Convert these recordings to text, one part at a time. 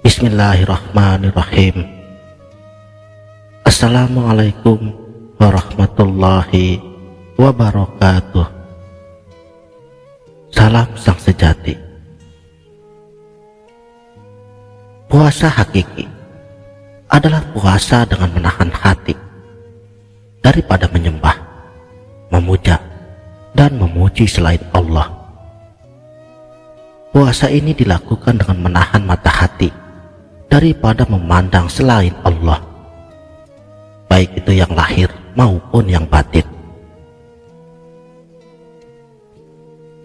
Bismillahirrahmanirrahim. Assalamualaikum warahmatullahi wabarakatuh. Salam sang sejati. Puasa hakiki adalah puasa dengan menahan hati daripada menyembah, memuja, dan memuji selain Allah. Puasa ini dilakukan dengan menahan mata hati daripada memandang selain Allah, baik itu yang lahir maupun yang batin.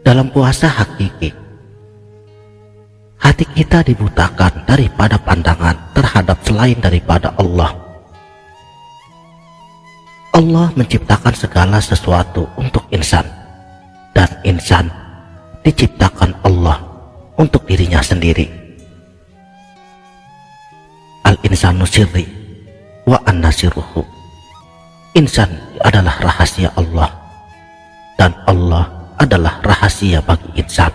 Dalam puasa hakiki, hati kita dibutakan daripada pandangan terhadap selain daripada Allah. Allah menciptakan segala sesuatu untuk insan, dan insan diciptakan Allah untuk dirinya sendiri. Al-insanu sirri wa an-nasiruhu. Insan adalah rahasia Allah, dan Allah adalah rahasia bagi insan.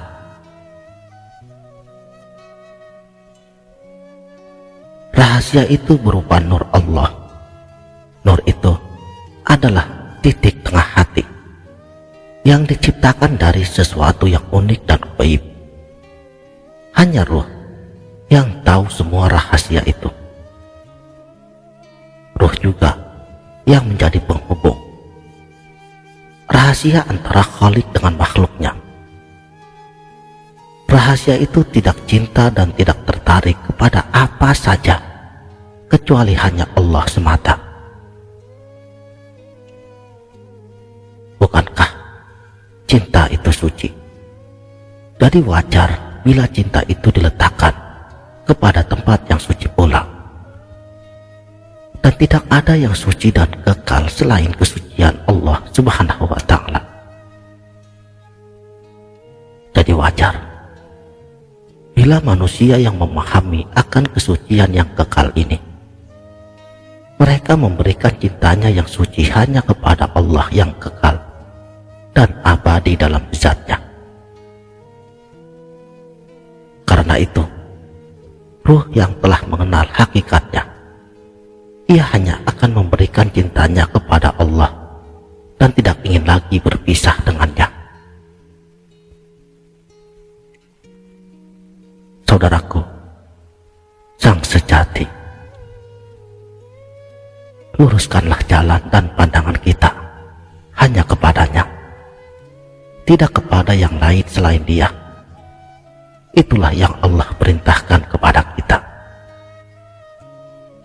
Rahasia itu berupa nur Allah. Nur itu adalah titik tengah hati yang diciptakan dari sesuatu yang unik dan gaib. Hanya Ruh yang tahu semua rahasia itu. Ruh juga yang menjadi penghubung rahasia antara Khalik dengan makhluknya. Rahasia itu tidak cinta dan tidak tertarik kepada apa saja kecuali hanya Allah semata. Bukankah cinta itu suci? Jadi wajar bila cinta itu diletakkan kepada tempat yang suci pula. Dan tidak ada yang suci dan kekal selain kesucian Allah Subhanahu wa ta'ala. Jadi wajar bila manusia yang memahami akan kesucian yang kekal ini, mereka memberikan cintanya yang suci hanya kepada Allah yang kekal dan abadi dalam zatnya. Karena itu, Ruh yang telah mengenal hakikatnya, ia hanya akan memberikan cintanya kepada Allah dan tidak ingin lagi berpisah dengannya. Saudaraku, sang sejati, luruskanlah jalan dan pandangan kita hanya kepadanya, tidak kepada yang lain selain Dia. Itulah yang Allah perintahkan kepada kita.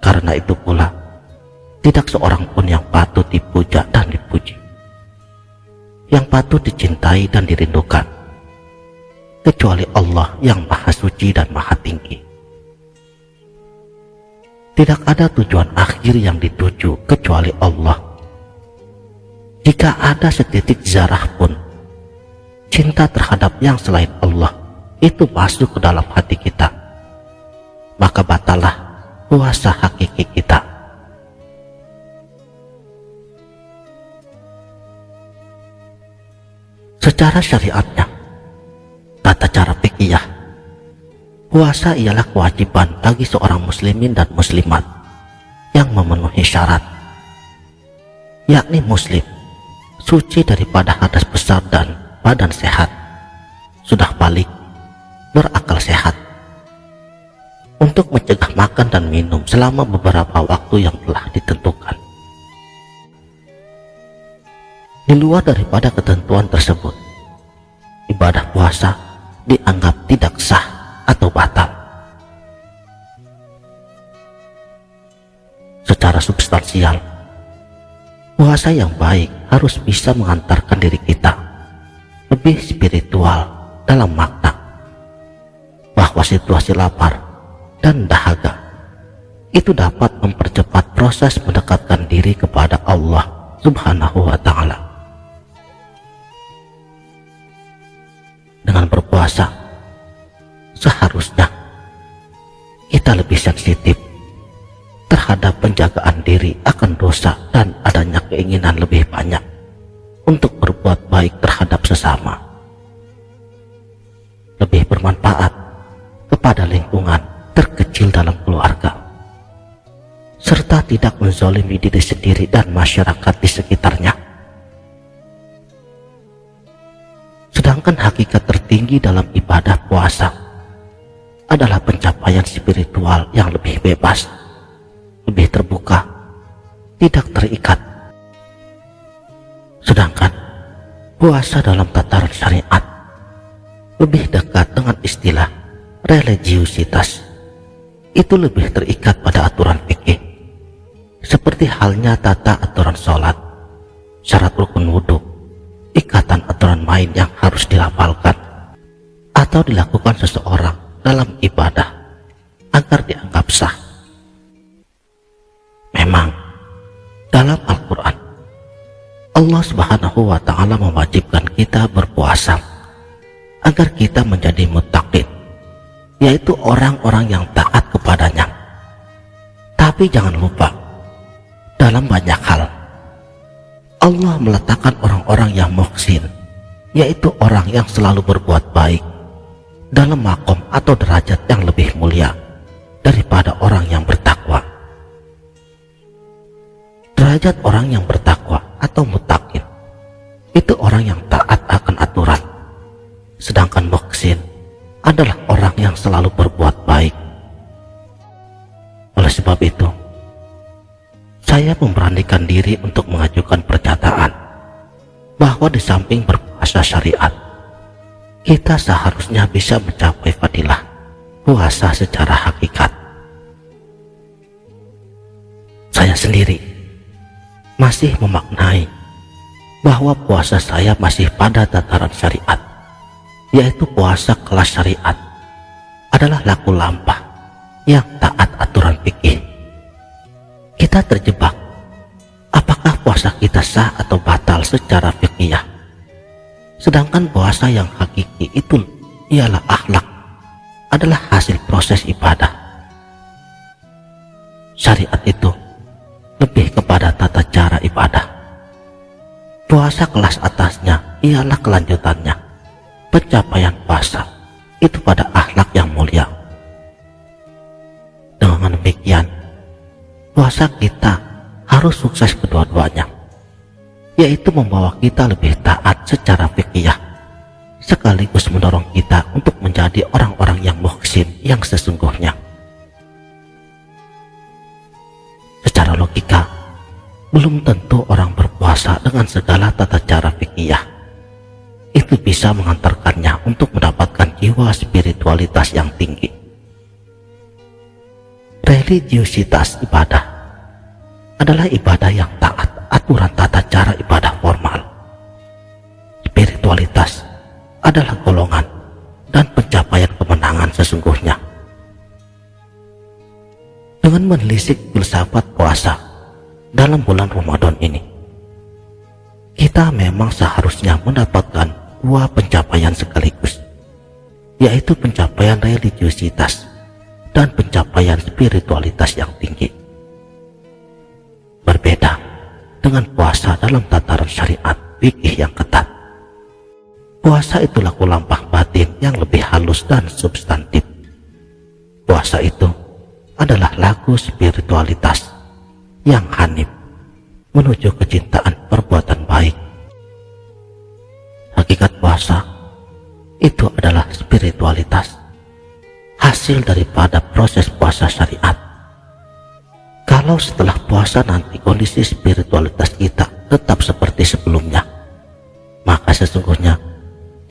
Karena itu pula, tidak seorang pun yang patut dipuja dan dipuji, yang patut dicintai dan dirindukan, kecuali Allah yang Maha Suci dan Maha Tinggi. Tidak ada tujuan akhir yang dituju kecuali Allah. Jika ada setitik zarah pun cinta terhadap yang selain Allah itu masuk ke dalam hati kita, maka batalah puasa hakiki kita. Secara syariatnya, tata cara fikih, puasa ialah kewajiban bagi seorang muslimin dan muslimat yang memenuhi syarat, yakni muslim, suci daripada hadas besar dan badan sehat, sudah balik, berakal sehat, untuk mencegah makan dan minum selama beberapa waktu yang telah ditentukan. Di luar daripada ketentuan tersebut, ibadah puasa dianggap tidak sah atau batal. Secara substansial, puasa yang baik harus bisa mengantarkan diri kita lebih spiritual dalam makna bahwa situasi lapar dan dahaga itu dapat mempercepat proses mendekatkan diri kepada Allah Subhanahu wa ta'ala. Dengan berpuasa, seharusnya kita lebih sensitif terhadap penjagaan diri akan dosa dan adanya keinginan lebih banyak untuk berbuat baik terhadap sesama, lebih bermanfaat kepada lingkungan terkecil tidak menzalimi diri sendiri dan masyarakat di sekitarnya. Sedangkan hakikat tertinggi dalam ibadah puasa adalah pencapaian spiritual yang lebih bebas, lebih terbuka, tidak terikat. Sedangkan puasa dalam tataran syariat lebih dekat dengan istilah religiusitas. Itu lebih terikat pada aturan fikih, seperti halnya tata aturan sholat, syarat rukun wudhu, ikatan aturan main yang harus dilafalkan atau dilakukan seseorang dalam ibadah agar dianggap sah. Memang dalam Al-Quran Allah Subhanahu wa Ta'ala mewajibkan kita berpuasa agar kita menjadi muttaqin, yaitu orang-orang yang taat kepadanya. Tapi jangan lupa, dalam banyak hal Allah meletakkan orang-orang yang muhsin, yaitu orang yang selalu berbuat baik, dalam makom atau derajat yang lebih mulia daripada orang yang bertakwa. Derajat orang yang bertakwa atau muttaqin itu orang yang taat akan aturan, sedangkan muhsin adalah orang yang selalu berbuat baik. Oleh sebab itu, saya memberanikan diri untuk mengajukan pernyataan bahwa di samping berpuasa syariat, kita seharusnya bisa mencapai fadilah puasa secara hakikat. Saya sendiri masih memaknai bahwa puasa saya masih pada tataran syariat, yaitu puasa kelas syariat adalah laku lampah yang taat aturan fikih. Kita terjebak, apakah puasa kita sah atau batal secara fikih? Sedangkan puasa yang hakiki itu ialah akhlak, adalah hasil proses ibadah. Syariat itu lebih kepada tata cara ibadah. Puasa kelas atasnya ialah kelanjutannya. Pencapaian puasa itu pada akhlak yang mulia. Dengan demikian, puasa kita harus sukses kedua-duanya, yaitu membawa kita lebih taat secara fikih, sekaligus mendorong kita untuk menjadi orang-orang yang muhsin yang sesungguhnya. Secara logika, belum tentu orang berpuasa dengan segala tata cara fikih itu bisa mengantarkannya untuk mendapatkan jiwa spiritualitas yang tinggi. Religiusitas ibadah adalah ibadah yang taat aturan tata cara ibadah formal. Spiritualitas adalah golongan dan pencapaian kemenangan sesungguhnya. Dengan menelisik filsafat puasa dalam bulan Ramadan ini, kita memang seharusnya mendapatkan dua pencapaian sekaligus, yaitu pencapaian religiusitas dan pencapaian spiritualitas yang tinggi. Berbeda dengan puasa dalam tataran syariat fikih yang ketat. Puasa itu laku lampah batin yang lebih halus dan substantif. Puasa itu adalah laku spiritualitas yang hanif menuju kecintaan perbuatan baik. Hakikat puasa itu adalah spiritualitas, hasil daripada proses puasa syariat. Kalau setelah puasa nanti kondisi spiritualitas kita tetap seperti sebelumnya, maka sesungguhnya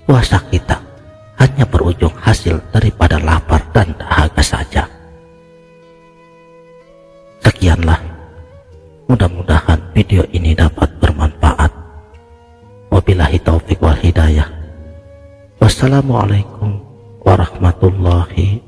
puasa kita hanya berujung hasil daripada lapar dan dahaga saja. Sekianlah, mudah-mudahan video ini dapat bermanfaat. Wabillahi taufik wal hidayah. Wassalamualaikum warahmatullahi